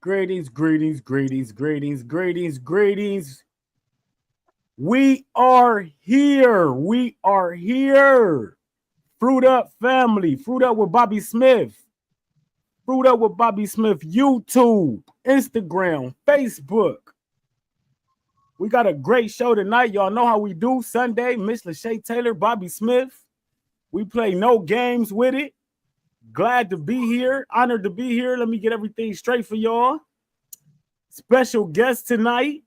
Greetings, greetings, greetings, greetings, greetings, greetings. We are here. We are here. Fruit Up family. Fruit Up with Bobby Smith. Fruit Up with Bobby Smith. YouTube, Instagram, Facebook. We got a great show tonight. Y'all know how we do. Sunday, Miss Lachey Taylor, Bobby Smith. We play no games with it. Glad to be here. Honored to be here. Let me get everything straight for y'all. Special guest tonight.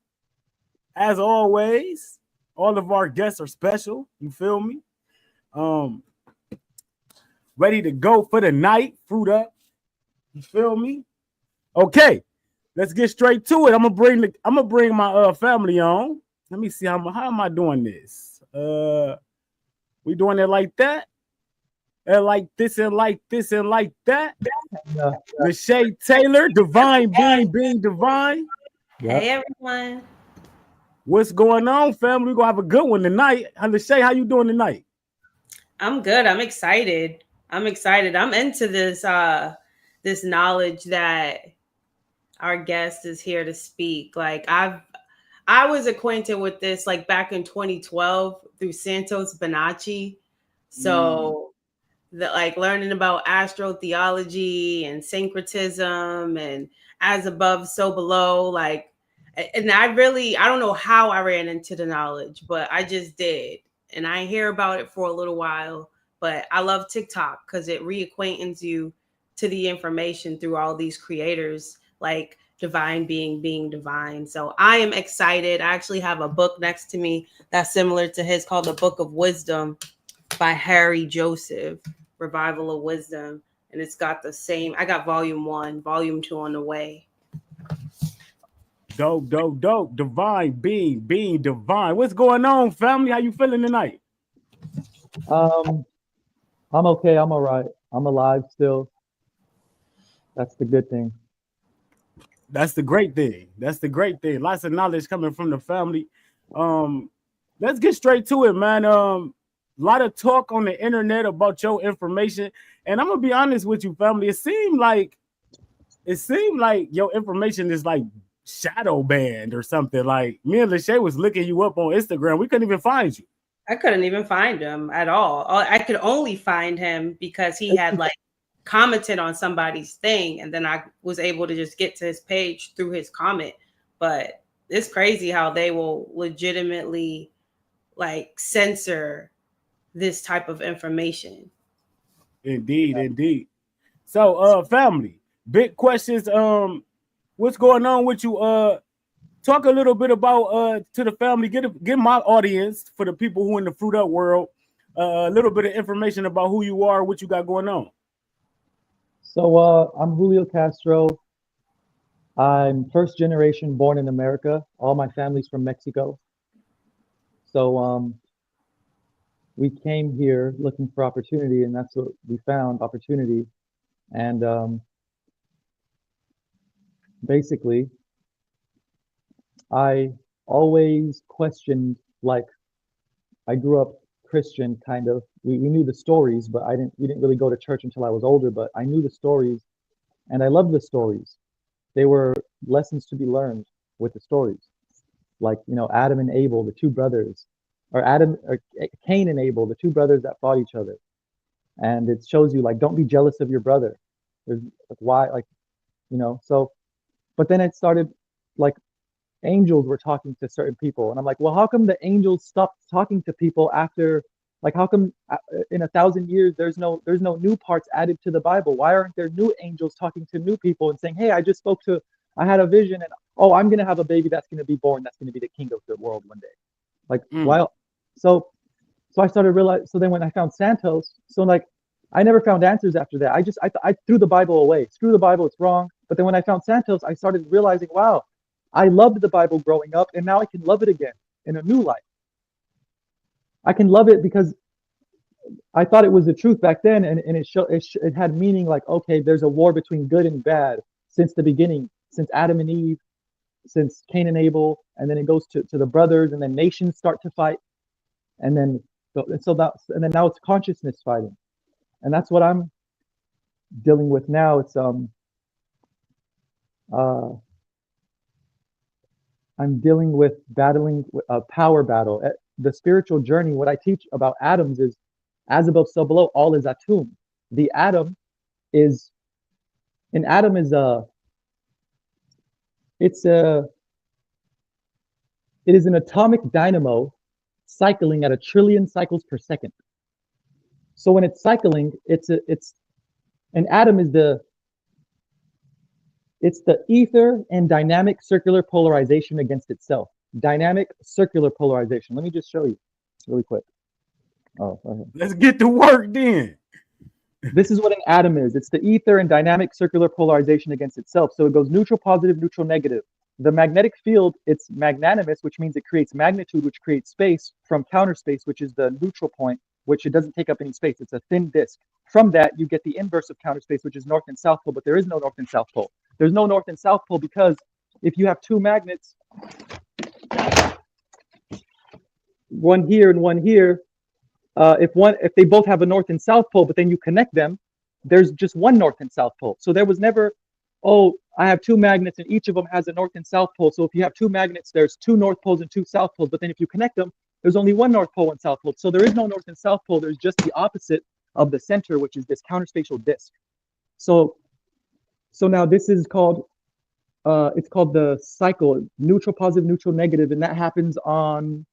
As always, all of our guests are special. You feel me? Ready to go for the night. Fruit Up. You feel me? Okay, let's get straight to it. I'm gonna bring my family on. Let me see how am I doing this? We doing it like that? And like this and like this and like that. Lachey Taylor, Divine being Divine. Yep. Hey everyone. What's going on, family? We're gonna have a good one tonight. Lachey, how you doing tonight? I'm good. I'm excited. I'm into this knowledge that our guest is here to speak. Like I was acquainted with this like back in 2012 through Santos Bonacci. So like learning about astrotheology and syncretism and as above, so below, like, and I don't know how I ran into the knowledge, but I just did. And I hear about it for a little while, but I love TikTok because it reacquaintance you to the information through all these creators, like Divine being Divine. So I am excited. I actually have a book next to me that's similar to his called The Book of Wisdom by Harry Joseph, Revival of Wisdom. And it's got the same, I got volume 1, volume 2 on the way. Dope. Divine being Divine. What's going on, family? How you feeling tonight? I'm okay. I'm all right. I'm alive still. That's the good thing. That's the great thing. Lots of knowledge coming from the family. Let's get straight to it, man. A lot of talk on the internet about your information, and I'm gonna be honest with you, family. It seemed like your information is like shadow banned or something. Like me and Lachey was looking you up on Instagram. We couldn't even find you. I couldn't even find him at all. I could only find him because he had like commented on somebody's thing, and then I was able to just get to his page through his comment. But it's crazy how they will legitimately like censor this type of information. Indeed. So family, big questions. What's going on with you? Talk a little bit about to the family. Get my audience, for the people who in the Fruit Up world, a little bit of information about who you are, what you got going on. So I'm Julio Castro. I'm first generation born in America. All my family's from Mexico. So we came here looking for opportunity, and that's what we found, opportunity. And basically, I always questioned, like, I grew up Christian, kind of. We knew the stories, but we didn't really go to church until I was older, but I knew the stories, and I loved the stories. They were lessons to be learned with the stories. Like, Adam and Abel, the two brothers, or Cain and Abel, the two brothers that fought each other. And it shows you, like, don't be jealous of your brother. There's like, why, like, so, but then it started, like, angels were talking to certain people, and I'm like, well, how come the angels stopped talking to people after, like, how come in 1,000 years there's no new parts added to the Bible? Why aren't there new angels talking to new people and saying, hey, I had a vision, and I'm gonna have a baby that's gonna be born, that's gonna be the king of the world one day. Like, why? So I started realizing. So then when I found Santos, so like I never found answers after that. I threw the Bible away. Screw the Bible, it's wrong. But then when I found Santos, I started realizing, wow, I loved the Bible growing up, and now I can love it again in a new life. I can love it because I thought it was the truth back then, and it had meaning. Like, okay, there's a war between good and bad since the beginning, since Adam and Eve, since Cain and Abel, and then it goes to the brothers, and then nations start to fight, and then now it's consciousness fighting, and that's what I'm dealing with now. It's uh, I'm dealing with battling a power battle. The spiritual journey, what I teach about atoms is as above, so below, all is atum. The atom is, an atom is it's a, it is an atomic dynamo cycling at 1 trillion cycles per second. So when it's cycling, an atom is it's the ether and dynamic circular polarization against itself. Dynamic circular polarization. Let me just show you really quick. Oh, go ahead. Let's get to work then. This is what an atom is. It's the ether and dynamic circular polarization against itself. So it goes neutral, positive, neutral, negative. The magnetic field, it's magnanimous, which means it creates magnitude, which creates space, from counter space, which is the neutral point, which it doesn't take up any space. It's a thin disk. From that, you get the inverse of counter space, which is north and south pole, but there is no north and south pole. There's no north and south pole because if you have two magnets, one here and one here, if they both have a north and south pole, but then you connect them, there's just one north and south pole. So there was never, oh, I have two magnets and each of them has a north and south pole. So if you have two magnets, there's two north poles and two south poles. But then if you connect them, there's only one north pole and south pole. So there is no north and south pole. There's just the opposite of the center, which is this counterspatial disk. So now this is called, it's called the cycle, neutral, positive, neutral, negative, and that happens on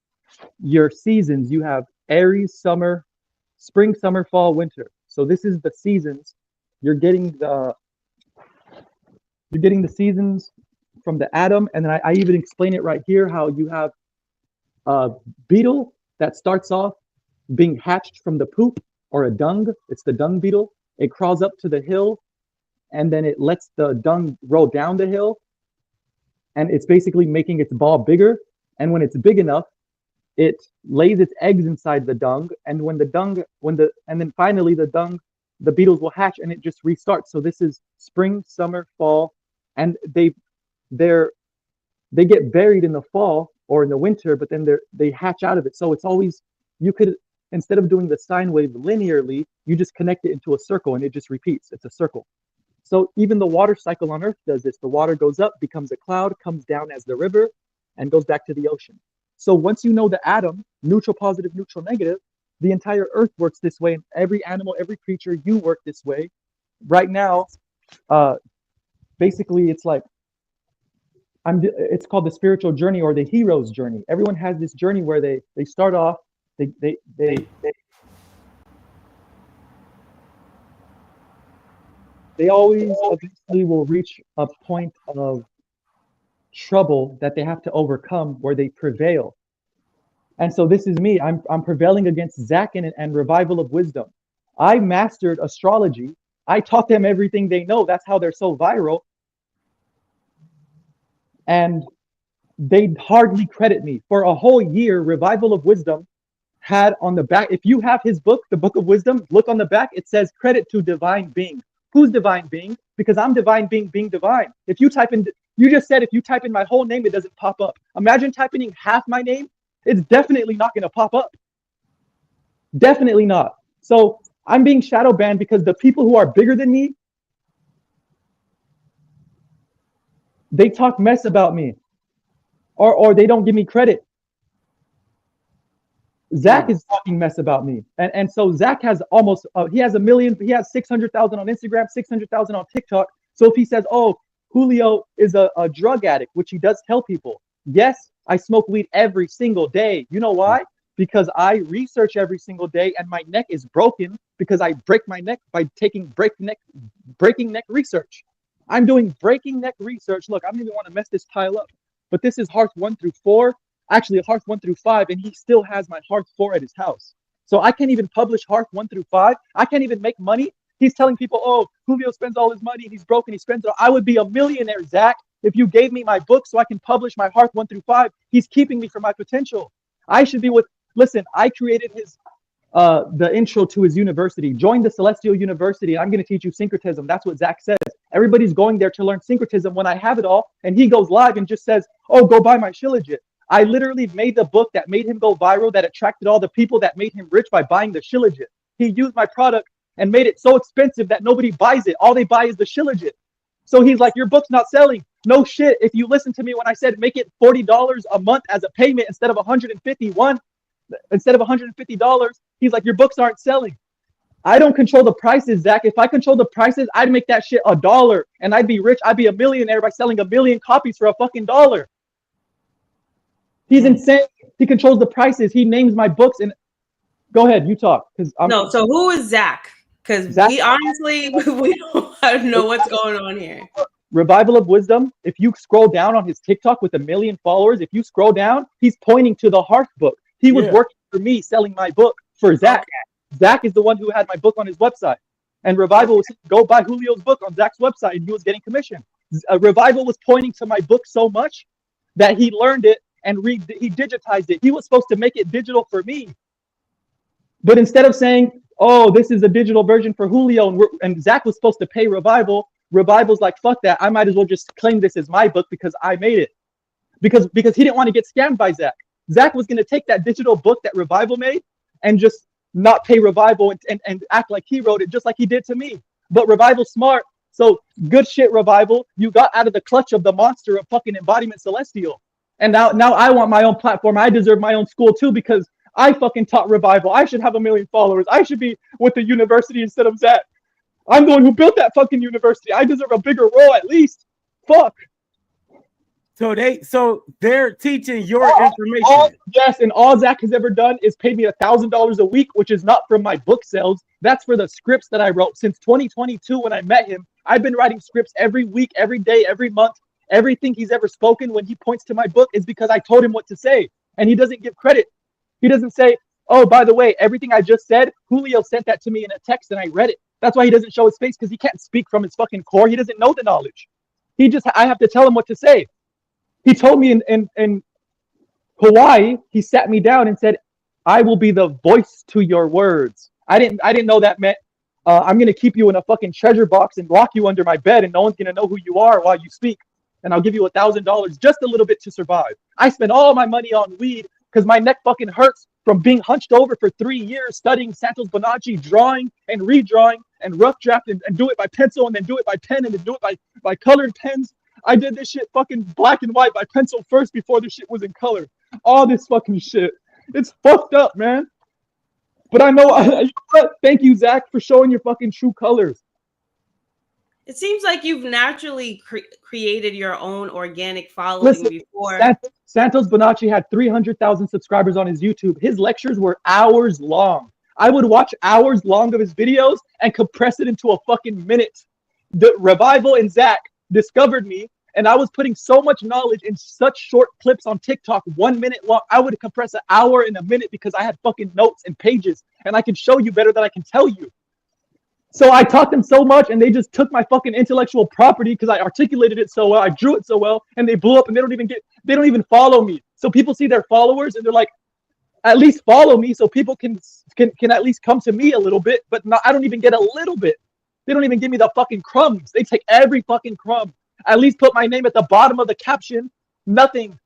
your seasons. You have Aries, summer, spring, summer, fall, winter. So this is the seasons. You're getting the seasons from the atom, and then I even explain it right here how you have a beetle that starts off being hatched from the poop or a dung. It's the dung beetle. It crawls up to the hill, and then it lets the dung roll down the hill, and it's basically making its ball bigger. And when it's big enough, it lays its eggs inside the dung, and then finally the beetles will hatch and it just restarts. So this is spring, summer, fall, and they get buried in the fall or in the winter, but then they hatch out of it. So it's always, you could, instead of doing the sine wave linearly, you just connect it into a circle and it just repeats. It's a circle. So even the water cycle on Earth does this. The water goes up, becomes a cloud, comes down as the river, and goes back to the ocean. So once you know the atom, neutral, positive, neutral, negative, the entire Earth works this way, and every animal, every creature, you work this way. Right now, basically, it's like it's called the spiritual journey or the hero's journey. Everyone has this journey where they start off, they always eventually will reach a point of trouble that they have to overcome where they prevail. And so this is me. I'm prevailing against Zach and Revival of Wisdom. I mastered astrology. I taught them everything they know. That's how they're so viral. And they hardly credit me. For a whole year, Revival of Wisdom had on the back, if you have his book, the Book of Wisdom, look on the back, it says credit to divine being. Who's divine being? Because I'm divine being divine. If you type in, you just said if you type in my whole name, it doesn't pop up. Imagine typing in half my name. It's definitely not going to pop up. Definitely not. So I'm being shadow banned because the people who are bigger than me, they talk mess about me, or they don't give me credit. Zach is talking mess about me. And so Zach has almost, he has 1 million, he has 600,000 on Instagram, 600,000 on TikTok. So if he says, oh, Julio is a drug addict, which he does tell people. Yes, I smoke weed every single day. You know why? Because I research every single day and my neck is broken because I break my neck by taking breaking neck research. I'm doing breaking neck research. Look, I don't even want to mess this pile up, but this is Hearth 1 through 4. Actually, Hearth 1 through 5, and he still has my Hearth 4 at his house. So I can't even publish Hearth 1 through 5. I can't even make money. He's telling people, oh, Julio spends all his money, he's broke and he spends it all. I would be a millionaire, Zach, if you gave me my book so I can publish my Hearth 1 through 5. He's keeping me from my potential. I should be listen, I created his the intro to his university. Join the Celestial University. I'm going to teach you syncretism. That's what Zach says. Everybody's going there to learn syncretism when I have it all. And he goes live and just says, oh, go buy my Shilajit. I literally made the book that made him go viral, that attracted all the people that made him rich by buying the Shilajit. He used my product and made it so expensive that nobody buys it. All they buy is the Shilajit. So he's like, your book's not selling. No shit. If you listen to me when I said make it $40 a month as a payment instead of $150, he's like, your books aren't selling. I don't control the prices, Zach. If I control the prices, I'd make that shit $1 and I'd be rich. I'd be a millionaire by selling 1 million copies for a fucking dollar. He's insane. He controls the prices. He names my books. And go ahead, you talk. No, so who is Zach? Because we honestly, we don't know what's going on here. Revival of Wisdom. If you scroll down on his TikTok with 1 million followers, if you scroll down, he's pointing to the Hearth book. He was working for me selling my book for Zach. Okay. Zach is the one who had my book on his website. And Revival was go buy Julio's book on Zach's website, and he was getting commission. Revival was pointing to my book so much that he learned it and he digitized it. He was supposed to make it digital for me. But instead of saying, oh, this is a digital version for Julio, and Zach was supposed to pay Revival, Revival's like, fuck that. I might as well just claim this as my book because I made it. Because he didn't want to get scammed by Zach. Zach was going to take that digital book that Revival made and just not pay Revival and act like he wrote it, just like he did to me. But Revival's smart. So good shit, Revival. You got out of the clutch of the monster of fucking Embodiment Celestial. And now I want my own platform. I deserve my own school too because I fucking taught Revival. I should have 1 million followers. I should be with the university instead of Zach. I'm the one who built that fucking university. I deserve a bigger role at least. Fuck. So they're teaching your information. Yes, and all Zach has ever done is paid me $1,000 a week, which is not from my book sales. That's for the scripts that I wrote since 2022 when I met him. I've been writing scripts every week, every day, every month. Everything he's ever spoken when he points to my book is because I told him what to say, and he doesn't give credit. He doesn't say, oh, by the way, everything I just said, Julio sent that to me in a text and I read it. That's why he doesn't show his face, because he can't speak from his fucking core. He doesn't know the knowledge. I have to tell him what to say. He told me in Hawaii, he sat me down and said, I will be the voice to your words. I didn't know that meant I'm going to keep you in a fucking treasure box and lock you under my bed and no one's going to know who you are while you speak. And I'll give you $1,000, just a little bit to survive. I spent all my money on weed because my neck fucking hurts from being hunched over for 3 years studying Santos Bonacci, drawing and redrawing and rough draft and do it by pencil and then do it by pen and then do it by colored pens. I did this shit fucking black and white by pencil first before this shit was in color. All this fucking shit. It's fucked up, man. But I know, thank you, Zach, for showing your fucking true colors. It seems like you've naturally created your own organic following before. Santos Bonacci had 300,000 subscribers on his YouTube. His lectures were hours long. I would watch hours long of his videos and compress it into a fucking minute. The Revival and Zach discovered me, and I was putting so much knowledge in such short clips on TikTok, 1 minute long. I would compress an hour in a minute because I had fucking notes and pages, and I can show you better than I can tell you. So I taught them so much, and they just took my fucking intellectual property because I articulated it so well, I drew it so well, and they blew up, and they don't even follow me. So people see their followers, and they're like, at least follow me so people can at least come to me a little bit, but I don't even get a little bit. They don't even give me the fucking crumbs. They take every fucking crumb. At least put my name at the bottom of the caption. Nothing.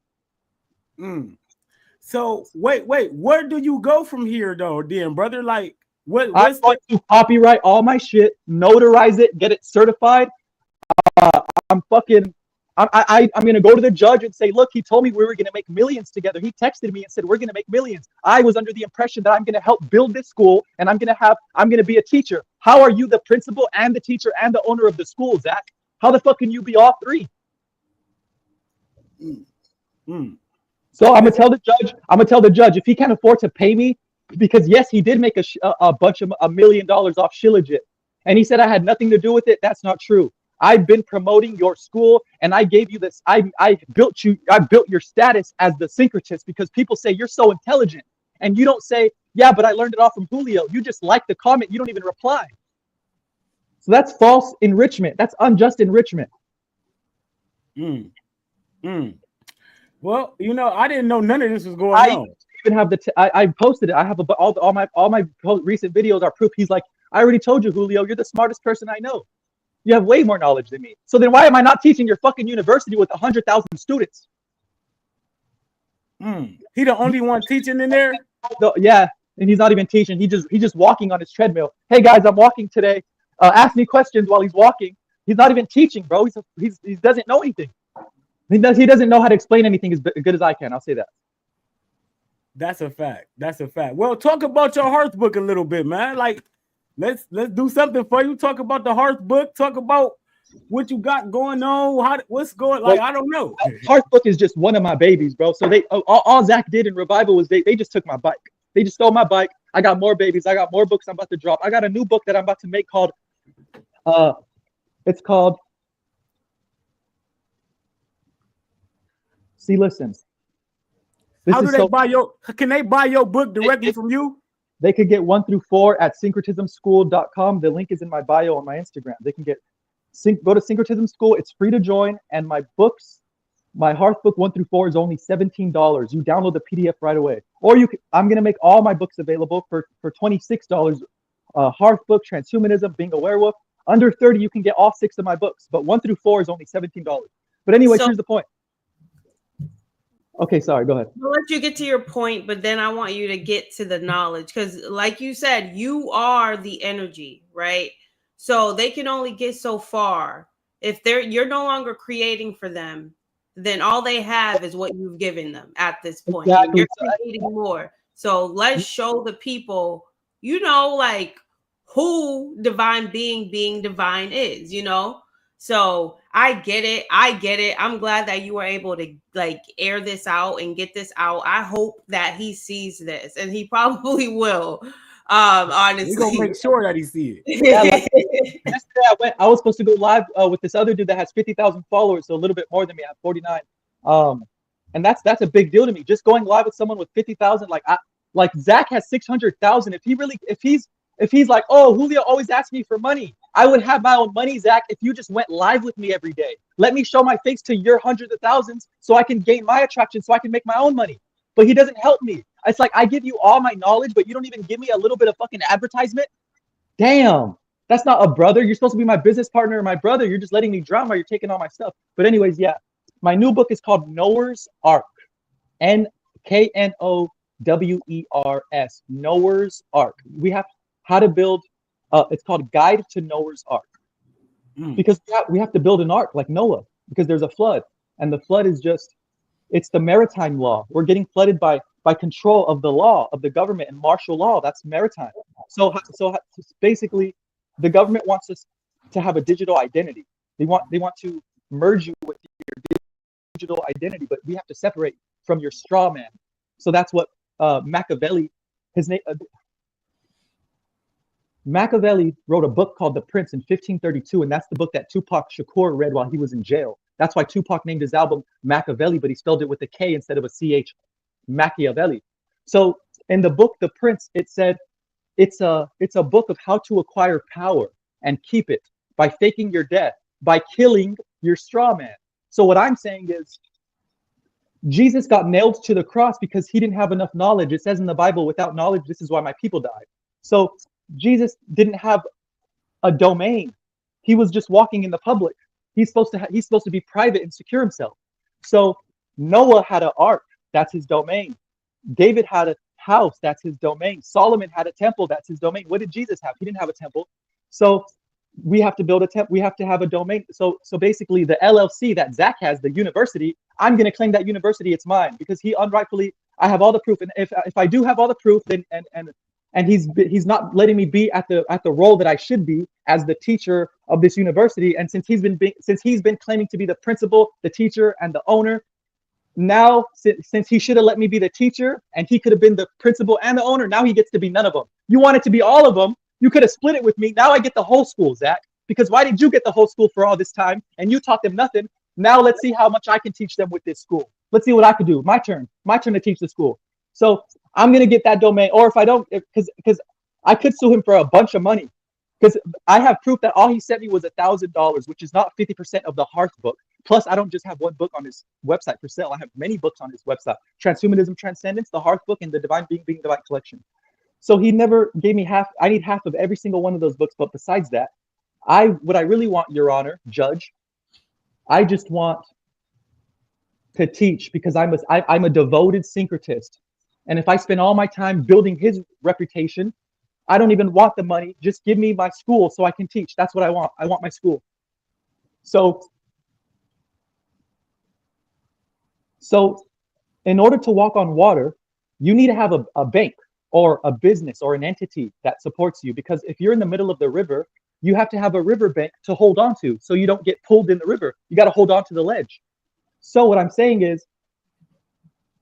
So wait, where do you go from here though, then, brother? Like, I'm going to copyright all my shit, notarize it, get it certified. I'm gonna go to the judge and say, look, he told me we were gonna make millions together. He texted me and said we're gonna make millions. I was under the impression that I'm gonna help build this school and I'm gonna be a teacher. How are you the principal and the teacher and the owner of the school, Zach? How the fuck can you be all three? So I'm gonna tell the judge if he can't afford to pay me, because yes, he did make a bunch of $1 million off Shilajit, and he said I had nothing to do with it. That's not true. I've been promoting your school, and I gave you this. I built your status as the syncretist because people say you're so intelligent, and you don't say, yeah, but I learned it all from Julio. You just like the comment. You don't even reply. So that's false enrichment. That's unjust enrichment. Well, I didn't know none of this was going on. Even have I posted it. I have all my recent videos are proof. He's like, I already told you, Julio, you're the smartest person I know. You have way more knowledge than me. So then why am I not teaching your fucking university with 100,000 students? He the only one teaching in there? Yeah, and he's not even teaching. He's just walking on his treadmill. Hey guys, I'm walking today. Ask me questions while he's walking. He's not even teaching, bro. He doesn't know anything. He doesn't know how to explain anything as good as I can. I'll say that. That's a fact. That's a fact. Well, talk about your hearth book a little bit, man. Like, let's do something for you. Talk about the hearth book. Talk about what you got going on. What's going like? I don't know. Hearth book is just one of my babies, bro. So they all Zach did in revival was they just took my bike. They just stole my bike. I got more babies. I got more books I'm about to drop. I got a new book that I'm about to make called it's called See Listen. How do they buy your? Can they buy your book directly from you? They could get 1 through 4 at syncretismschool.com. The link is in my bio on my Instagram. They can get go to Syncretism School. It's free to join. And my books, my Hearth book 1 through 4 is only $17. You download the PDF right away. Or I'm gonna make all my books available for $26. Hearth book, Transhumanism, Being a Werewolf. Under 30, you can get all 6 of my books. But 1 through 4 is only $17. But anyway, here's the point. Okay, sorry, go ahead. I'll let you get to your point, but then I want you to get to the knowledge because, like you said, you are the energy, right? So they can only get so far. If you're no longer creating for them, then all they have is what you've given them at this point. Exactly. You're creating more. So let's show the people, like who divine being divine is, So I get it. I'm glad that you were able to air this out and get this out. I hope that he sees this, and he probably will. Honestly, we're gonna make sure that he sees it. Yesterday I was supposed to go live with this other dude that has 50,000 followers, so a little bit more than me. I have 49. And that's a big deal to me. Just going live with someone with 50,000, like Zach has 600,000. If he's like, oh, Julio always asks me for money, I would have my own money, Zach, if you just went live with me every day. Let me show my face to your hundreds of thousands so I can gain my attraction, so I can make my own money. But he doesn't help me. It's like I give you all my knowledge, but you don't even give me a little bit of fucking advertisement. Damn, that's not a brother. You're supposed to be my business partner or my brother. You're just letting me drown while you're taking all my stuff. But anyways, yeah, my new book is called Noah's Ark. Knowers. Noah's Ark. We have how to build. It's called Guide to Noah's Ark. Because we have to build an ark like Noah, because there's a flood, and the flood is it's the maritime law. We're getting flooded by control of the law, of the government and martial law. That's maritime. So basically, the government wants us to have a digital identity. They want to merge you with your digital identity, but we have to separate from your straw man. So that's what Machiavelli, Machiavelli wrote a book called The Prince in 1532, and that's the book that Tupac Shakur read while he was in jail. That's why Tupac named his album Machiavelli, but he spelled it with a K instead of a CH, Machiavelli. So in the book The Prince, it said it's a book of how to acquire power and keep it by faking your death, by killing your straw man. So what I'm saying is, Jesus got nailed to the cross because he didn't have enough knowledge. It says in the Bible, without knowledge, this is why my people died. So Jesus didn't have a domain. He was just walking in the public. He's supposed to be private and secure himself. So Noah had an ark. That's his domain. David had a house. That's his domain. Solomon had a temple. That's his domain. What did Jesus have? He didn't have a temple. So we have to build a temple. We have to have a domain. So basically, the LLC that Zach has, the university, I'm going to claim that university. It's mine because he unrightfully. I have all the proof, and if I do have all the proof, then and he's not letting me be at the role that I should be as the teacher of this university. And since he's been claiming to be the principal, the teacher, and the owner, now since he should have let me be the teacher and he could have been the principal and the owner, now he gets to be none of them. You wanted to be all of them. You could have split it with me. Now I get the whole school, Zach. Because why did you get the whole school for all this time and you taught them nothing? Now let's see how much I can teach them with this school. Let's see what I could do. My turn to teach the school. So I'm going to get that domain. Or if I don't, because I could sue him for a bunch of money. Because I have proof that all he sent me was $1,000, which is not 50% of the Hearth book. Plus, I don't just have one book on his website for sale. I have many books on his website. Transhumanism, Transcendence, the Hearth book, and the Divine Being Divine collection. So he never gave me half. I need half of every single one of those books. But besides that, what I really want, Your Honor, Judge, I just want to teach because I'm a devoted syncretist. And if I spend all my time building his reputation, I don't even want the money. Just give me my school so I can teach. That's what I want. I want my school. So in order to walk on water, you need to have a bank or a business or an entity that supports you. Because if you're in the middle of the river, you have to have a river bank to hold on to so you don't get pulled in the river. You got to hold on to the ledge. So what I'm saying is,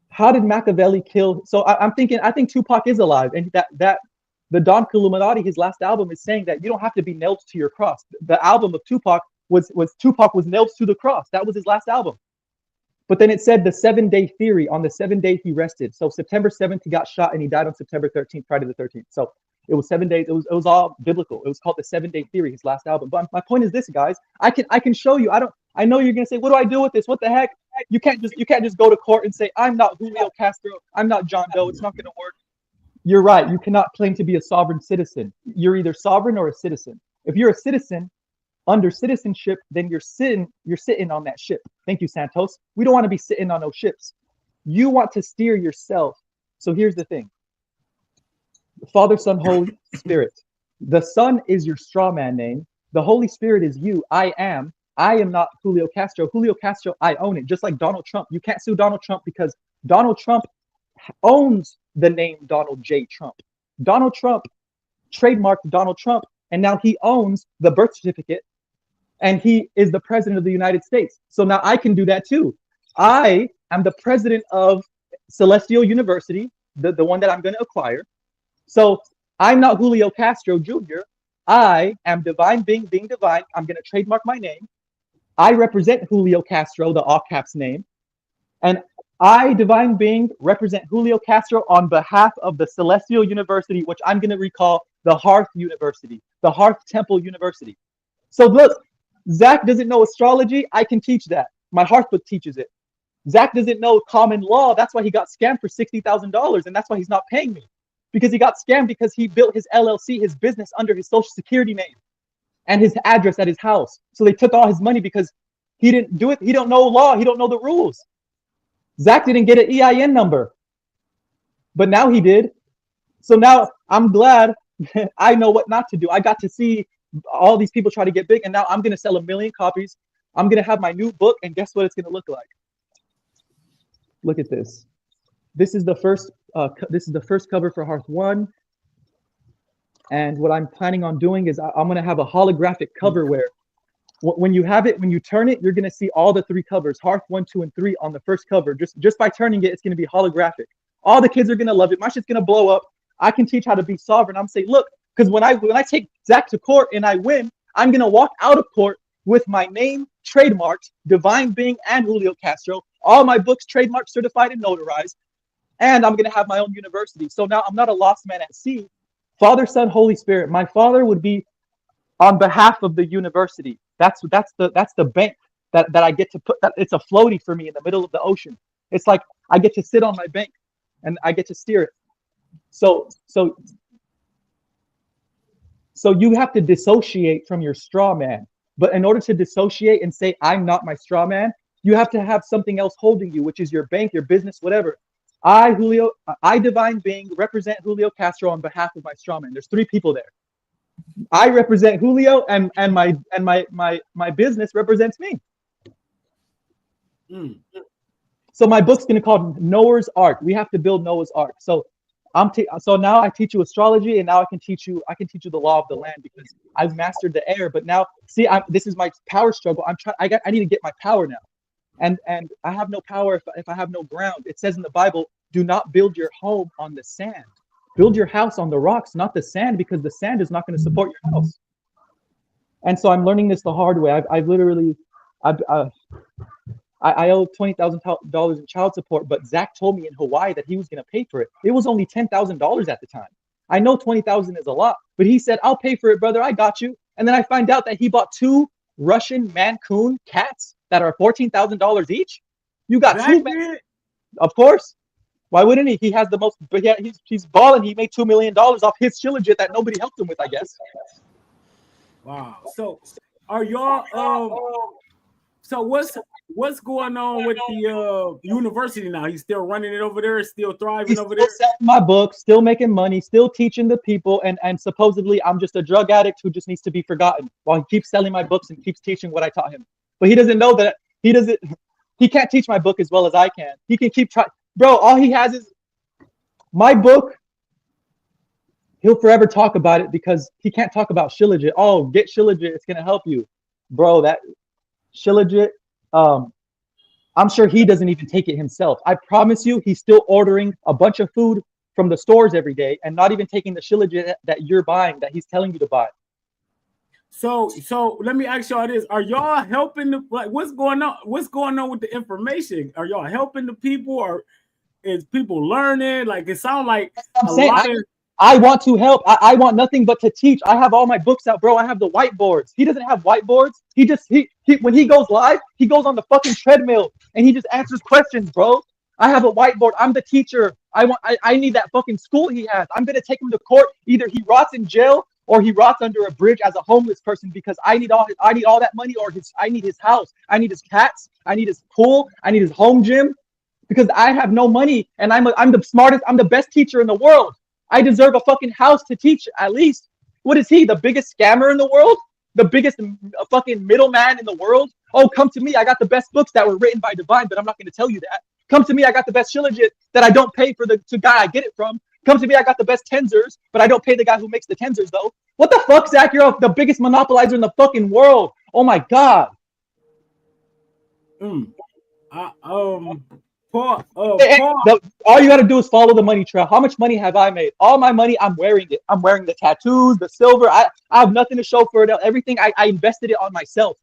how did Machiavelli kill? So I think Tupac is alive, and that the Don Illuminati, his last album, is saying that you don't have to be nailed to your cross. The album of Tupac was Tupac was nailed to the cross. That was his last album. But then it said the 7-day theory. On the 7th day he rested. So September 7th he got shot and he died on September 13th, Friday the 13th. So it was 7 days. It was all biblical. It was called the 7-day theory, his last album. But my point is this, guys. I can show you. I know you're gonna say, what do I do with this? What the heck? You can't just go to court and say, I'm not Julio Castro. I'm not John Doe. It's not gonna work. You're right. You cannot claim to be a sovereign citizen. You're either sovereign or a citizen. If you're a citizen, under citizenship, then you're sitting on that ship. Thank you, Santos. We don't want to be sitting on those ships. You want to steer yourself. So here's the thing. Father, Son, Holy Spirit. The Son is your straw man name. The Holy Spirit is you. I am not Julio Castro. Julio Castro, I own it. Just like Donald Trump. You can't sue Donald Trump because Donald Trump owns the name Donald J. Trump. Donald Trump trademarked Donald Trump, and now he owns the birth certificate. And he is the president of the United States. So now I can do that too. I am the president of Celestial University, the one that I'm going to acquire. So I'm not Julio Castro Jr. I am divine being divine. I'm going to trademark my name. I represent Julio Castro, the all caps name. And I, divine being, represent Julio Castro on behalf of the Celestial University, which I'm going to recall the Hearth University, the Hearth Temple University. So look, Zach doesn't know astrology. I can teach that. My Hearth book teaches it. Zach doesn't know common law. That's why he got scammed for $60,000, and that's why he's not paying me, because he got scammed because he built his LLC, his business, under his social security name and his address at his house. So they took all his money because he didn't do it. He don't know law. He don't know the rules. Zach didn't get an EIN number, but now he did. So now I'm glad I know what not to do. I got to see all these people try to get big, and now I'm going to sell 1 million copies. I'm going to have my new book, and guess what it's going to look like? Look at this. This is the first cover for Hearth 1. And what I'm planning on doing is I'm going to have a holographic cover where when you turn it, you're going to see all the 3 covers, Hearth 1, 2, and 3 on the first cover. Just by turning it, it's going to be holographic. All the kids are going to love it. My shit's going to blow up. I can teach how to be sovereign. I'm saying, look, because when I take Zach to court and I win, I'm going to walk out of court with my name trademarked, Divine Being and Julio Castro, all my books trademarked, certified, and notarized, and I'm going to have my own university. So now I'm not a lost man at sea. Father, Son, Holy Spirit. My father would be on behalf of the university. That's the bank that I get to put. That it's a floaty for me in the middle of the ocean. It's like I get to sit on my bank and I get to steer it. So you have to dissociate from your straw man. But in order to dissociate and say, I'm not my straw man, you have to have something else holding you, which is your bank, your business, whatever. I, Divine Being, represent Julio Castro on behalf of my straw man. There's 3 people there. I represent Julio, and my business represents me. So my book's going to call Noah's Ark. We have to build Noah's Ark. So so now I teach you astrology, and now I can teach you the law of the land, because I've mastered the air. But now, see, this is my power struggle. I need to get my power now, and I have no power if I have no ground. It says in the Bible, do not build your home on the sand. Build your house on the rocks, not the sand, because the sand is not going to support your house. And so I'm learning this the hard way. I owe $20,000 in child support, but Zach told me in Hawaii that he was going to pay for it. It was only $10,000 at the time. I know $20,000 is a lot, but he said, I'll pay for it, brother. I got you. And then I find out that he bought 2 Russian Mancoon cats that are $14,000 each. You got Zach 2. Of course. Why wouldn't he? He has the most, but yeah, he's balling. He made $2 million off his shilajit that nobody helped him with, I guess. Wow. So are y'all, so what's going on with the university now? He's still running it over there, still thriving over there. Selling my book, still making money, still teaching the people, and supposedly I'm just a drug addict who just needs to be forgotten while he keeps selling my books and keeps teaching what I taught him. but he doesn't know that he can't teach my book as well as I can. He can keep trying. Bro, all he has is my book. He'll forever talk about it because he can't talk about Shilajit. Oh, get Shilajit. It's going to help you. Bro, that Shilajit, I'm sure he doesn't even take it himself. I promise you, he's still ordering a bunch of food from the stores every day and not even taking the Shilajit that you're buying, that he's telling you to buy. So let me ask y'all this: are y'all helping the, like, what's going on? What's going on with the information? Are y'all helping the people, or is people learning? Like, it sounds like I want to help. I want nothing but to teach. I have all my books out, bro. I have the whiteboards. He doesn't have whiteboards. He when he goes live, he goes on the fucking treadmill and he just answers questions, bro. I have a whiteboard. I'm the teacher. I need that fucking school he has. I'm gonna take him to court. Either he rots in jail or he rots under a bridge as a homeless person, because I need all that money, or I need his house. I need his cats. I need his pool. I need his home gym, because I have no money and I'm the smartest. I'm the best teacher in the world. I deserve a fucking house to teach at least. What is he? The biggest scammer in the world? The biggest fucking middleman in the world? Oh, come to me. I got the best books that were written by divine, but I'm not going to tell you that. Come to me. I got the best Shilajit that I don't pay for the guy I get it from. Come to me. I got the best tensors, but I don't pay the guy who makes the tensors though. What the fuck, Zach? You're the biggest monopolizer in the fucking world. Oh my God. All you got to do is follow the money trail. How much money have I made? All my money, I'm wearing it. I'm wearing the tattoos, the silver. I have nothing to show for it. Everything, I invested it on myself.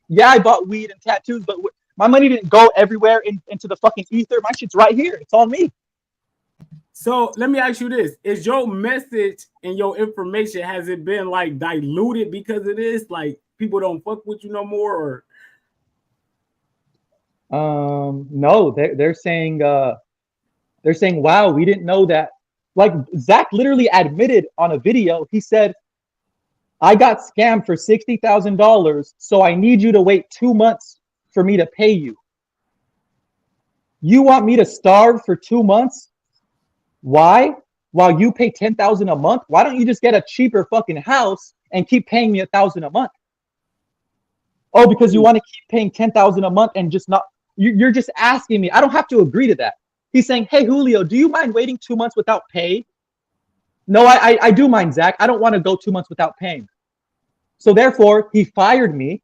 Yeah, I bought weed and tattoos, but my money didn't go everywhere into the fucking ether. My shit's right here. It's on me. So let me ask you this. Is your message and your information, has it been like diluted because of this? Like, people don't fuck with you no more, or? No, they're saying, wow, we didn't know that. Like, Zach literally admitted on a video, he said, I got scammed for $60,000, so I need you to wait 2 months for me to pay you. You want me to starve for 2 months? Why? While you pay $10,000 a month? Why don't you just get a cheaper fucking house and keep paying me $1,000 a month? Oh, because you want to keep paying $10,000 a month and just not. You're just asking me. I don't have to agree to that. He's saying, hey, Julio, do you mind waiting 2 months without pay? No, I do mind, Zach. I don't want to go 2 months without paying. So therefore, he fired me.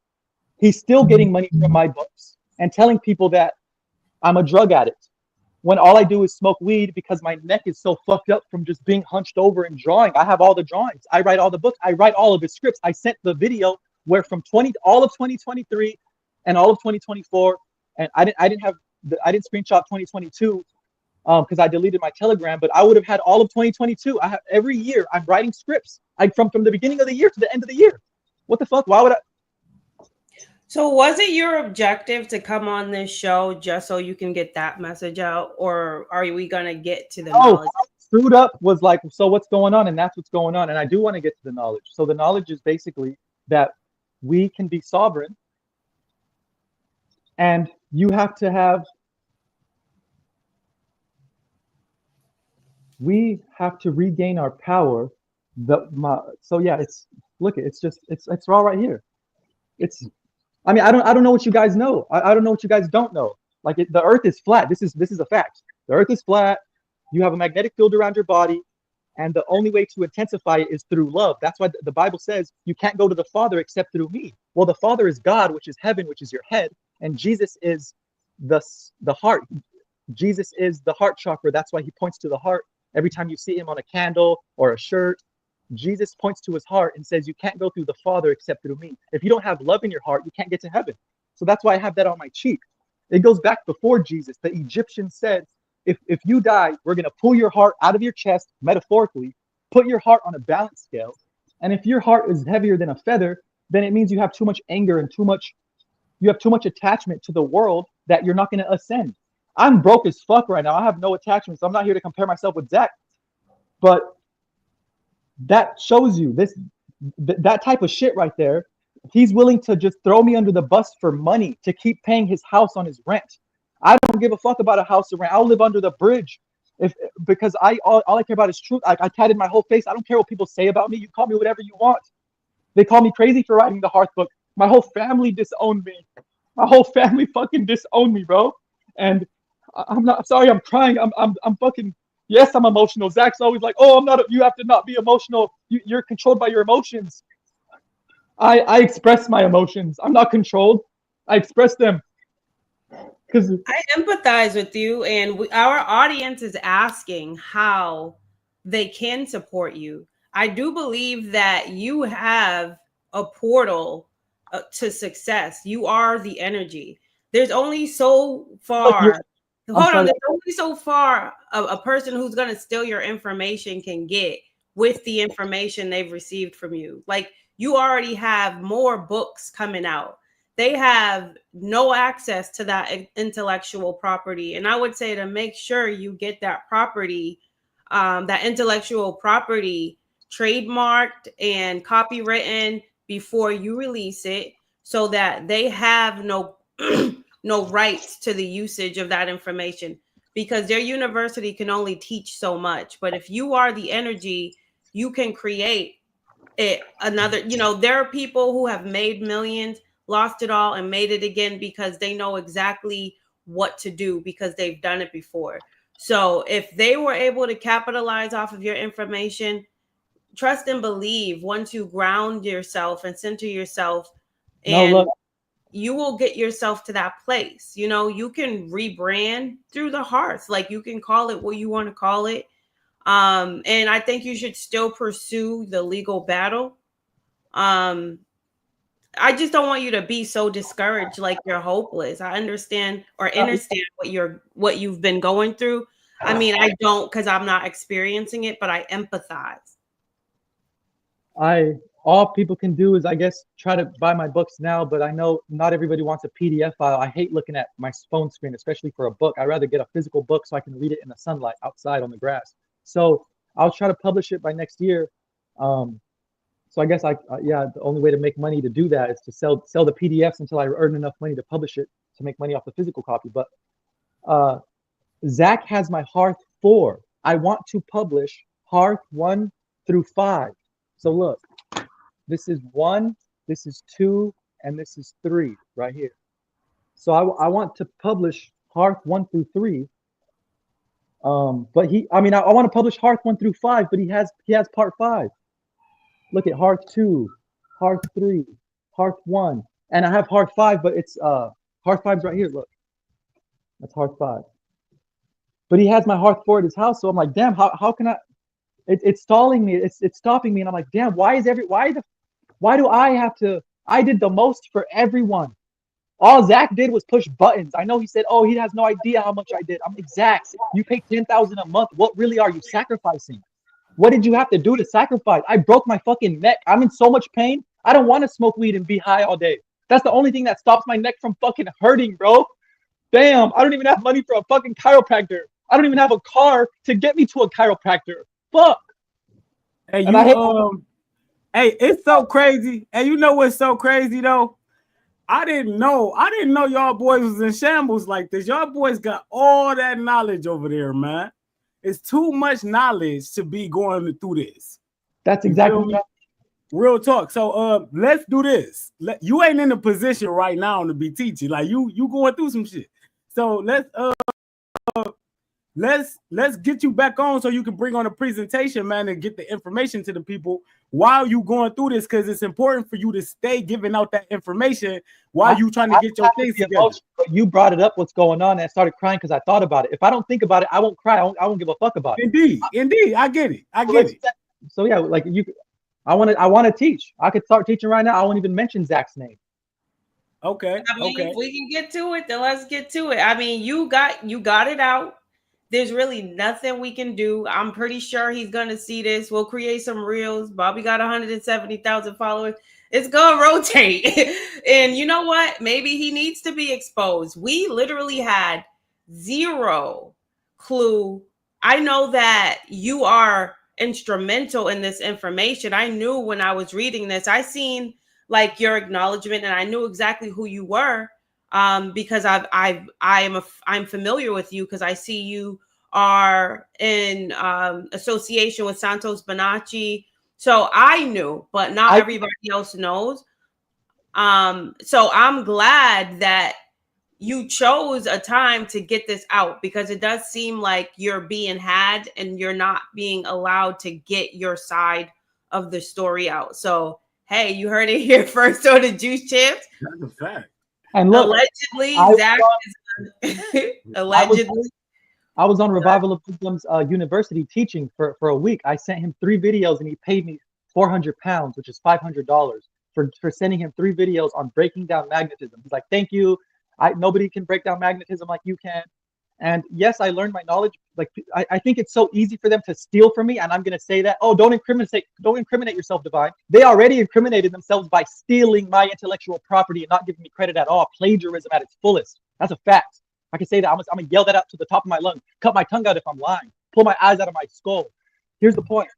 He's still getting money from my books and telling people that I'm a drug addict, when all I do is smoke weed because my neck is so fucked up from just being hunched over and drawing. I have all the drawings. I write all the books. I write all of his scripts. I sent the video where from all of 2023 and all of 2024, and I didn't screenshot 2022 because I deleted my Telegram, but I would have had all of 2022. Every year I'm writing scripts. From the beginning of the year to the end of the year. What the fuck? Why would I? So was it your objective to come on this show just so you can get that message out, or are we gonna get to the knowledge? Screwed up was like, so what's going on? And that's what's going on. And I do want to get to the knowledge. So the knowledge is basically that we can be sovereign, and you have to have. We have to regain our power. So yeah, it's all right here. I mean, I don't know what you guys know. I don't know what you guys don't know. Like, the earth is flat. This is a fact. The earth is flat. You have a magnetic field around your body, and the only way to intensify it is through love. That's why the Bible says you can't go to the Father except through me. Well, the Father is God, which is heaven, which is your head, and Jesus is the heart. Jesus is the heart chakra. That's why he points to the heart every time you see him on a candle or a shirt. Jesus points to his heart and says, you can't go through the Father except through me. If you don't have love in your heart, you can't get to heaven. So that's why I have that on my cheek. It goes back before Jesus. The Egyptians said, if you die, we're going to pull your heart out of your chest, metaphorically, put your heart on a balance scale. And if your heart is heavier than a feather, then it means you have too much anger and you have too much attachment to the world that you're not going to ascend. I'm broke as fuck right now. I have no attachment, so I'm not here to compare myself with Zach. But that shows you that type of shit right there. He's willing to just throw me under the bus for money to keep paying his house on his rent. I don't give a fuck about a house or rent. I'll live under the bridge because all I care about is truth. I tatted my whole face. I don't care what people say about me. You call me whatever you want. They call me crazy for writing the Hearth book. My whole family disowned me. My whole family fucking disowned me, bro. And I'm not sorry. I'm crying. I'm fucking. Yes, I'm emotional. Zach's always like, "Oh, I'm not. You have to not be emotional. You're controlled by your emotions." I express my emotions. I'm not controlled. I express them because I empathize with you, and our audience is asking how they can support you. I do believe that you have a portal to success. You are the energy. There's only so look, far. I'm Hold on. sorry. There's only so far a person who's going to steal your information can get with the information they've received from you. Like, you already have more books coming out. They have no access to that intellectual property. And I would say to make sure you get that property, that intellectual property trademarked and copywritten before you release it, so that they have no no rights to the usage of that information, because their university can only teach so much. But if you are the energy, you can create it another, there are people who have made millions, lost it all, and made it again because they know exactly what to do because they've done it before. So if they were able to capitalize off of your information, trust and believe, once you ground yourself and center yourself, No, and look, you will get yourself to that place. You can rebrand through the hearth. Like, you can call it what you want to call it. And I think you should still pursue the legal battle. I just don't want you to be so discouraged, like you're hopeless. I understand what you've been going through. I mean, I don't, because I'm not experiencing it, but I empathize. all people can do is, I guess, try to buy my books now, but I know not everybody wants a PDF file. I hate looking at my phone screen, especially for a book. I'd rather get a physical book so I can read it in the sunlight outside on the grass. So I'll try to publish it by next year. So I guess yeah, the only way to make money to do that is to sell the PDFs until I earn enough money to publish it to make money off the physical copy. But Zach has my Hearth 4. I want to publish Hearth 1 through 5. So look, this is 1, this is 2, and this is 3 right here. So I want to publish Hearth 1 through 3. But I want to publish Hearth 1 through 5, but he has part 5. Look at Hearth 2, Hearth 3, Hearth 1, and I have Hearth 5, but it's Hearth 5's right here. Look, that's Hearth 5. But he has my Hearth 4 at his house, so I'm like, damn, how can I? It's stalling me. It's stopping me, and I'm like, damn, why do I have to? I did the most for everyone. All Zach did was push buttons. I know he said, oh, he has no idea how much I did. I'm like, Zach, you pay $10,000 a month. What really are you sacrificing? What did you have to do to sacrifice? I broke my fucking neck. I'm in so much pain. I don't want to smoke weed and be high all day. That's the only thing that stops my neck from fucking hurting, bro. Damn, I don't even have money for a fucking chiropractor. I don't even have a car to get me to a chiropractor. Fuck. Hey, And hey, it's so crazy. And you know what's so crazy though? I didn't know y'all boys was in shambles like this. Y'all boys got all that knowledge over there, man. It's too much knowledge to be going through this. That's exactly real talk. So let's do this. You ain't in a position right now to be teaching. Like you going through some shit. So let's get you back on so you can bring on a presentation, man, and get the information to the people while you going through this, because it's important for you to stay giving out that information while you trying to get your things together. You brought it up, what's going on, and I started crying because I thought about it. If I don't think about it, I won't cry. I won't give a fuck about it. Indeed, I get it. So yeah, like I want to teach. I could start teaching right now. I won't even mention Zach's name. Okay. I mean, if we can get to it, then let's get to it. I mean, you got it out. There's really nothing we can do. I'm pretty sure he's going to see this. We'll create some reels. Bobby got 170,000 followers. It's going to rotate. And you know what? Maybe he needs to be exposed. We literally had zero clue. I know that you are instrumental in this information. I knew when I was reading this, I seen like your acknowledgement, and I knew exactly who you were. Because I'm familiar with you, because I see you are in association with Santos Bonacci. So I knew, but not everybody else knows. So I'm glad that you chose a time to get this out, because it does seem like you're being had and you're not being allowed to get your side of the story out. So, hey, you heard it here first on the Juice Champs. That's a fact. And look, Allegedly, Zach is allegedly. I was on Revival of Wisdom's university teaching for a week. I sent him 3 videos and he paid me 400 pounds, which is $500, for sending him 3 videos on breaking down magnetism. He's like, thank you. Nobody can break down magnetism like you can. And yes, I learned my knowledge. Like, I think it's so easy for them to steal from me. And I'm going to say that, oh, don't incriminate yourself, Divine. They already incriminated themselves by stealing my intellectual property and not giving me credit at all. Plagiarism at its fullest. That's a fact. I can say that. I'm going to yell that out to the top of my lungs, cut my tongue out if I'm lying, pull my eyes out of my skull. Here's the point.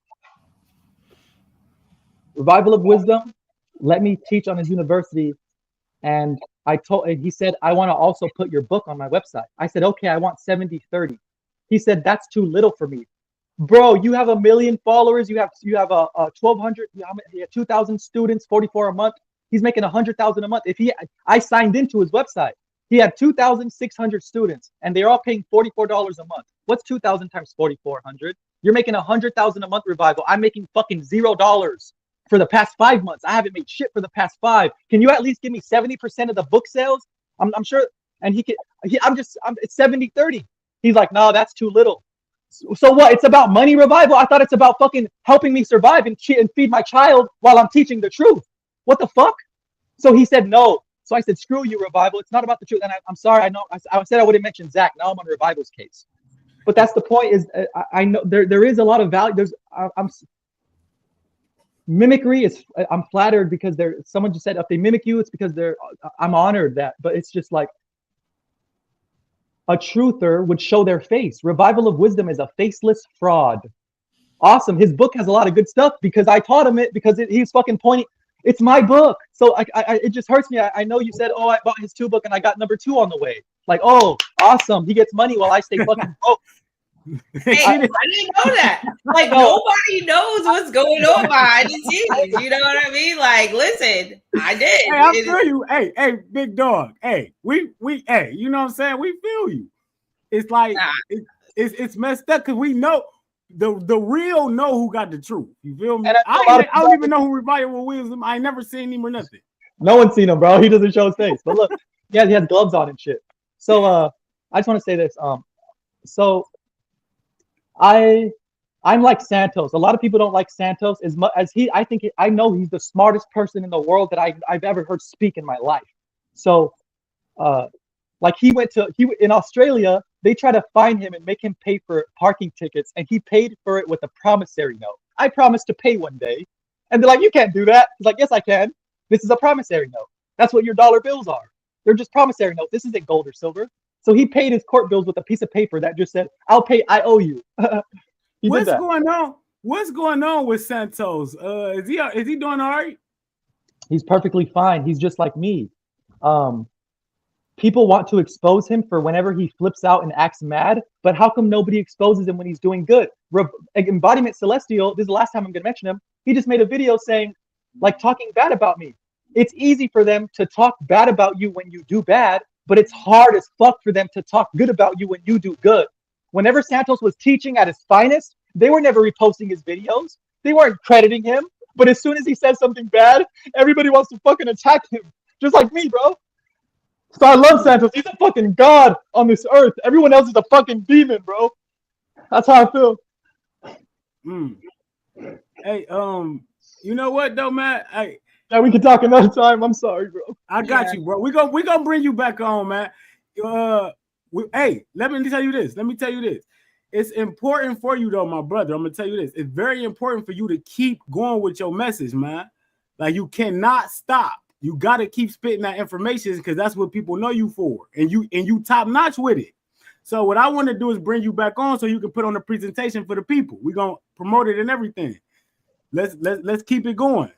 Revival of Wisdom let me teach on his university. And he said, I want to also put your book on my website. I said, okay, I want 70-30. He said, that's too little for me. Bro, you have 1 million followers. You have 1,200, 2,000 students, 44 a month. He's making 100,000 a month. I signed into his website. He had 2,600 students and they're all paying $44 a month. What's 2,000 times 4,400? You're making 100,000 a month, Revival. I'm making fucking $0 for the past 5 months. I haven't made shit for the past 5. Can you at least give me 70% of the book sales? I'm sure. And it's 70-30. He's like, no, that's too little. So what? It's about money, Revival? I thought it's about fucking helping me survive and feed my child while I'm teaching the truth. What the fuck? So he said no. So I said, screw you, Revival. It's not about the truth. And I'm sorry. I know I said I wouldn't mention Zach. Now I'm on Revival's case. But that's the point. Is I know there is a lot of value. Mimicry is. I'm flattered because someone just said if they mimic you, it's because I'm honored that. But it's just like a truther would show their face. Revival of Wisdom is a faceless fraud. Awesome. His book has a lot of good stuff because I taught him it because he's fucking pointing. It's my book. So it just hurts me. I know you said, oh, I bought his 2 book and I got number 2 on the way. Like, oh, awesome. He gets money while I stay fucking broke. Hey, I didn't know that. Like, nobody knows what's going on behind the scenes. You know what I mean? Like, listen, I did. Hey, I feel you. Hey, big dog. Hey, we, hey, you know what I'm saying? We feel you. It's like, it's messed up because we know. The real know who got the truth. You feel me? I don't even know who Revival Wisdom. I ain't never seen him or nothing. No one's seen him, bro. He doesn't show his face. But look, yeah, he has gloves on and shit. So I just want to say this. So I'm like Santos. A lot of people don't like Santos as much as I know he's the smartest person in the world that I've ever heard speak in my life. So like in Australia, they try to find him and make him pay for parking tickets, and he paid for it with a promissory note. I promised to pay one day. And they're like, you can't do that. He's like, yes, I can. This is a promissory note. That's what your dollar bills are. They're just promissory notes. This isn't gold or silver. So he paid his court bills with a piece of paper that just said, I'll pay, I owe you. What's going on? What's going on with Santos? Is he doing all right? He's perfectly fine. He's just like me. People want to expose him for whenever he flips out and acts mad, but how come nobody exposes him when he's doing good? Embodiment Celestial, this is the last time I'm going to mention him, he just made a video saying, like, talking bad about me. It's easy for them to talk bad about you when you do bad, but it's hard as fuck for them to talk good about you when you do good. Whenever Santos was teaching at his finest, they were never reposting his videos. They weren't crediting him. But as soon as he says something bad, everybody wants to fucking attack him. Just like me, bro. So I love Santos. He's a fucking god on this earth. Everyone else is a fucking demon, bro. That's how I feel. Hey, you know what though, man? Hey, yeah, we can talk another time. I'm sorry, bro. I got you, bro. We gonna bring you back on, man. Hey, let me tell you this. It's important for you though, my brother. I'm gonna tell you this. It's very important for you to keep going with your message, man. Like, you cannot stop. You got to keep spitting that information because that's what people know you for. And you top notch with it. So what I want to do is bring you back on so you can put on a presentation for the people. We're going to promote it and everything. Let's keep it going.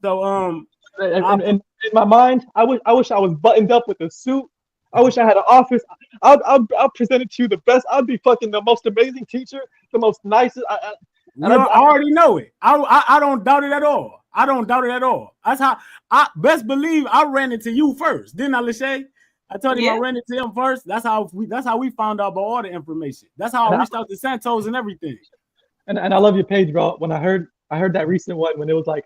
So in my mind, I wish I was buttoned up with a suit. I wish I had an office. I'll present it to you the best. I'll be fucking the most amazing teacher, the most nicest. I already know it. I don't doubt it at all. I don't doubt it at all. That's how I best believe I ran into you first, didn't I, Lachey? I told him I ran into him first. That's how we found out about all the information. That's how I reached out to Santos and everything. And I love your page, bro. When I heard that recent one when it was like,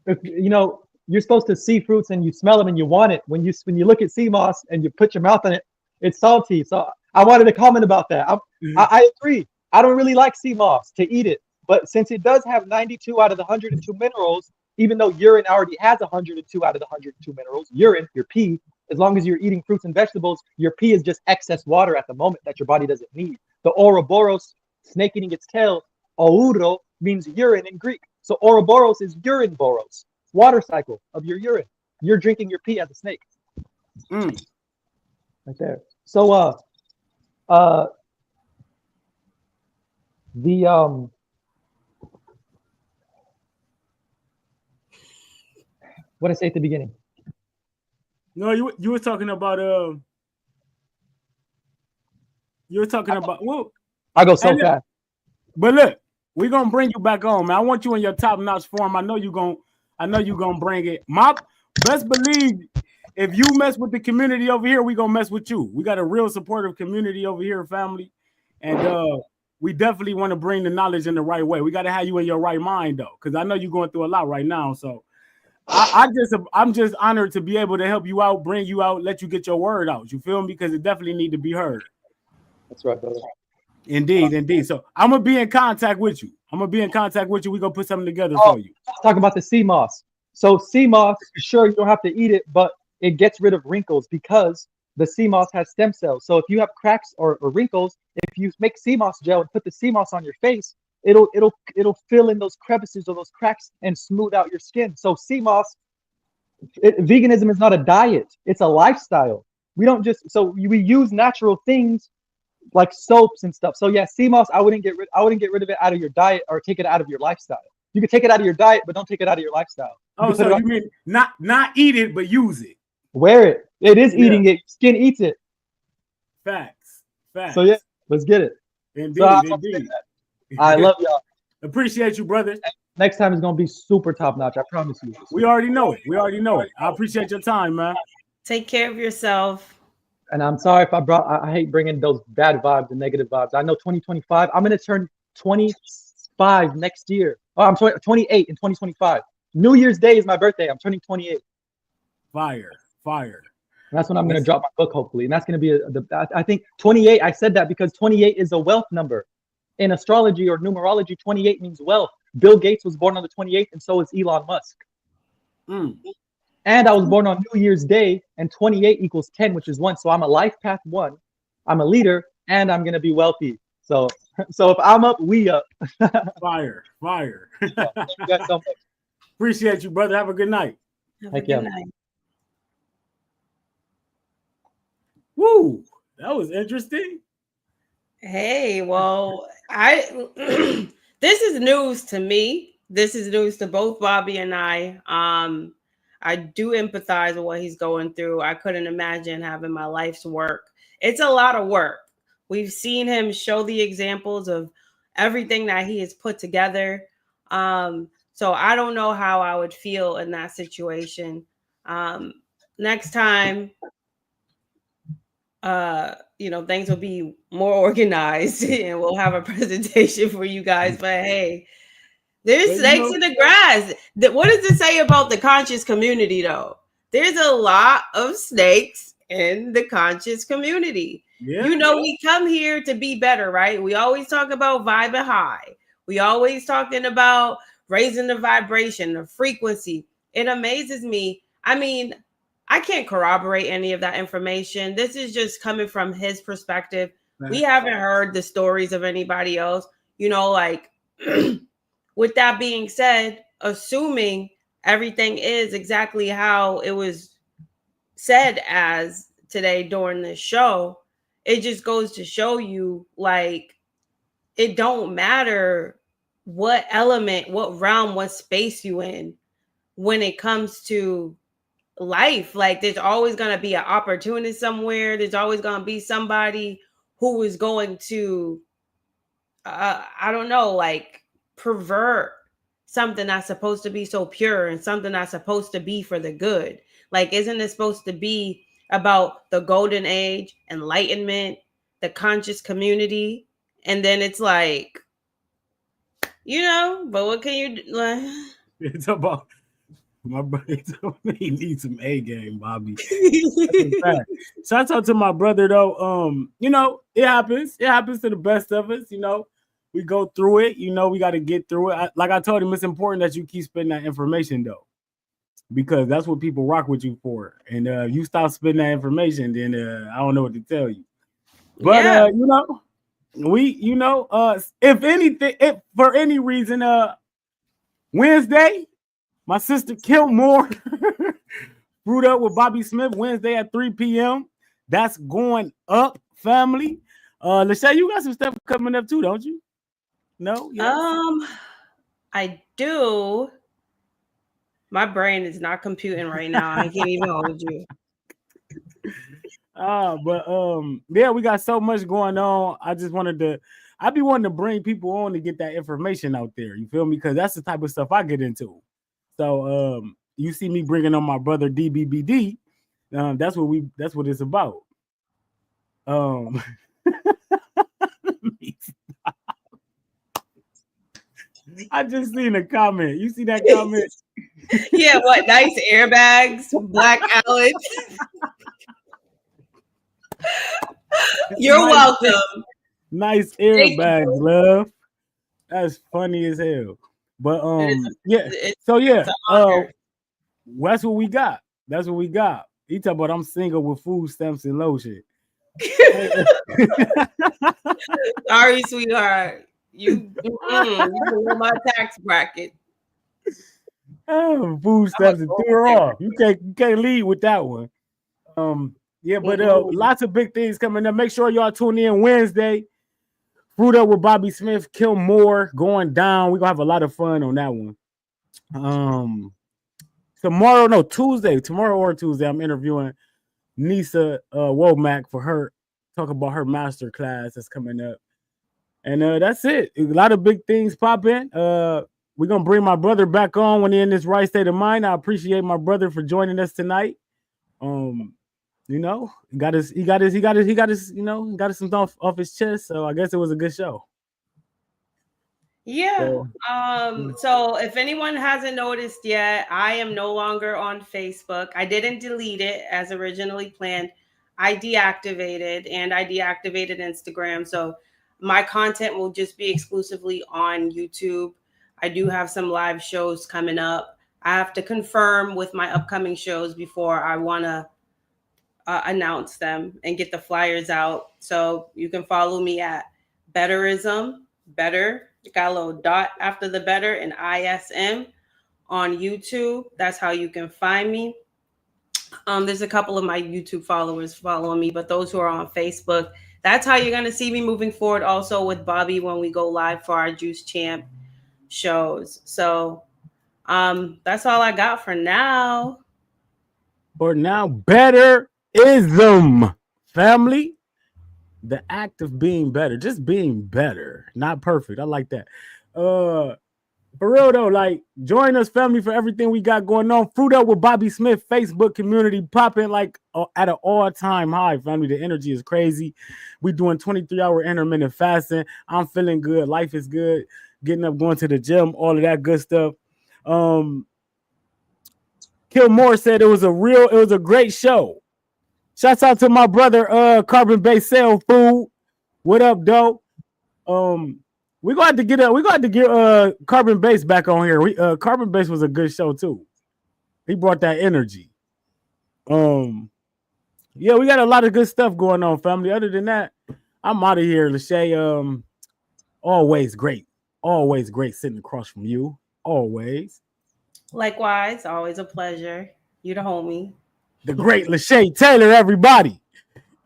if, you know, you're supposed to see fruits and you smell them and you want it. When you look at sea moss and you put your mouth on it, it's salty. So I wanted to comment about that. I agree. I don't really like sea moss to eat it, but since it does have 92 out of the 102 minerals, even though urine already has 102 out of the 102 minerals, urine, your pee, as long as you're eating fruits and vegetables, your pee is just excess water at the moment that your body doesn't need. The Ouroboros, snake eating its tail, ouro means urine in Greek. So Ouroboros is urine boros, water cycle of your urine. You're drinking your pee as a snake. Right there. So what did I say at the beginning? No, you were talking about well, I go so fast. But look, we're gonna bring you back on, man. I want you in your top-notch form. I know you're gonna bring it. My best believe if you mess with the community over here, we gonna mess with you. We got a real supportive community over here, family, and we definitely want to bring the knowledge in the right way. We got to have you in your right mind though, because I know you're going through a lot right now. So I'm just honored to be able to help you out, bring you out, let you get your word out. You feel me? Because it definitely need to be heard. That's right, brother. Indeed. So I'm gonna be in contact with you. We're gonna put something together for you. Talk about the sea moss. So sea moss, sure, you don't have to eat it, but it gets rid of wrinkles because the sea moss has stem cells. So if you have cracks or wrinkles, if you make sea moss gel and put the sea moss on your face, it'll fill in those crevices or those cracks and smooth out your skin. So sea moss, veganism is not a diet; it's a lifestyle. We don't just we use natural things like soaps and stuff. So yeah, sea moss, I wouldn't get rid of it out of your diet or take it out of your lifestyle. You can take it out of your diet, but don't take it out of your lifestyle. So you mean not eat it, but use it. Wear it. It is eating it. Skin eats it. Facts. So yeah, let's get it. Indeed. I love y'all. Appreciate you, brother. Next time is gonna be super top notch. I promise you. We already know it. I appreciate your time, man. Take care of yourself. And I'm sorry if I hate bringing those bad vibes and negative vibes. I know 2025, I'm going to turn 25 next year. Oh, I'm sorry, 28 in 2025. New Year's Day is my birthday. I'm turning 28. Fire. And that's when I'm going to drop my book, hopefully. And that's going to be, I think 28, I said that because 28 is a wealth number. In astrology or numerology, 28 means wealth. Bill Gates was born on the 28th, and so is Elon Musk. And I was born on New Year's Day, and 28 equals 10, which is 1. So I'm a life path 1. I'm a leader, and I'm going to be wealthy. So if I'm up, we up. Fire. Thank you guys so much. Appreciate you, brother. Have a good night. Have a good night. Woo, that was interesting. Hey, well, this is news to me. This is news to both Bobby and I. I do empathize with what he's going through. I couldn't imagine having my life's work. It's a lot of work. We've seen him show the examples of everything that he has put together. So I don't know how I would feel in that situation. Next time, things will be more organized and we'll have a presentation for you guys. But hey, there's snakes in the grass. What does it say about the conscious community, though? There's a lot of snakes in the conscious community. Yeah. We come here to be better, right? We always talk about vibing high. We always talking about raising the vibration, the frequency. It amazes me. I mean, I can't corroborate any of that information. This is just coming from his perspective. We haven't heard the stories of anybody else, with that being said, assuming everything is exactly how it was said as today during this show, it just goes to show you, it don't matter what element, what realm, what space you in when it comes to life. There's always going to be an opportunity somewhere. There's always going to be somebody who is going to, pervert something that's supposed to be so pure and something that's supposed to be for the good? Like, isn't it supposed to be about the golden age, enlightenment, the conscious community? And then it's like, but what can you do? Like, It's about my brother. He needs some A game, Bobby. That's a fact. Shout out to my brother though. It happens. It happens to the best of us. We go through it. We got to get through it. Like I told him, it's important that you keep spitting that information though, because that's what people rock with you for. And you stop spitting that information, then I don't know what to tell you. But if anything, if for any reason, Wednesday, my sister Kilmore, Brewed Up with Bobby Smith, Wednesday at 3 p.m. That's going up, family. Lachey, you got some stuff coming up too, don't you? No? Yes? I do. My brain is not computing right now. I can't even hold you. Yeah, we got so much going on. I be wanting to bring people on to get that information out there. You feel me? Because that's the type of stuff I get into. So you see me bringing on my brother DBBD. That's what it's about. I just seen a comment. You see that comment? Yeah, what nice airbags, Black Alex. You're welcome. Nice airbags, love. That's funny as hell. But that's what we got. That's what we got. He talk about I'm single with food stamps and lotion. Sorry, sweetheart. You below my tax bracket. Oh, food stamps and threw her off. You can't lead with that one. But lots of big things coming up. Make sure y'all tune in Wednesday. Brewed Up with Bobby Smith, Kilmore going down. We're gonna have a lot of fun on that one. Tomorrow or Tuesday, I'm interviewing Nisa Womack for her talk about her master class that's coming up. And that's it. A lot of big things popping. We're gonna bring my brother back on when he's in this right state of mind. I appreciate my brother for joining us tonight. He got his something off his chest. So I guess it was a good show. Yeah. So if anyone hasn't noticed yet, I am no longer on Facebook. I didn't delete it as originally planned. I deactivated Instagram. So my content will just be exclusively on YouTube. I do have some live shows coming up. I have to confirm with my upcoming shows before I want to announce them and get the flyers out. So you can follow me at Betterism, Better, got a little dot after the better, and ISM on YouTube. That's how you can find me. There's a couple of my YouTube followers following me, but those who are on Facebook, that's how you're going to see me moving forward. Also with Bobby when we go live for our Juice Champ shows. So that's all I got for now. For now, Betterism, family. The act of being better, just being better, not perfect. I like that. For real though, like join us, family, for everything we got going on. Brewed Up with Bobby Smith Facebook community popping like at an all-time high, family. The energy is crazy. We doing 23-hour intermittent fasting. I'm feeling good. Life is good. Getting up, going to the gym, all of that good stuff. Kilmore said it was a great show. Shouts out to my brother, Carbon Based Cell Food. What up, dope? We're going to get Carbon Based back on here. Carbon Based was a good show too. He brought that energy. Yeah, we got a lot of good stuff going on, family. Other than that, I'm out of here, Lachey. Always great sitting across from you. Always. Likewise, always a pleasure. You the homie. The great Lachey Taylor, everybody.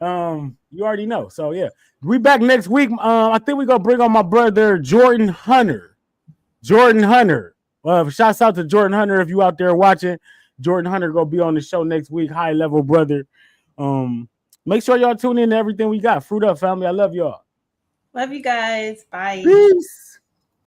You already know. So yeah, we back next week. I think we're gonna bring on my brother Jordan Hunter. Shouts out to Jordan Hunter if you out there watching. Jordan Hunter gonna be on the show next week. High level brother. Make sure y'all tune in to everything we got. Fruit Up, family. I love y'all. Love you guys. Bye. Peace.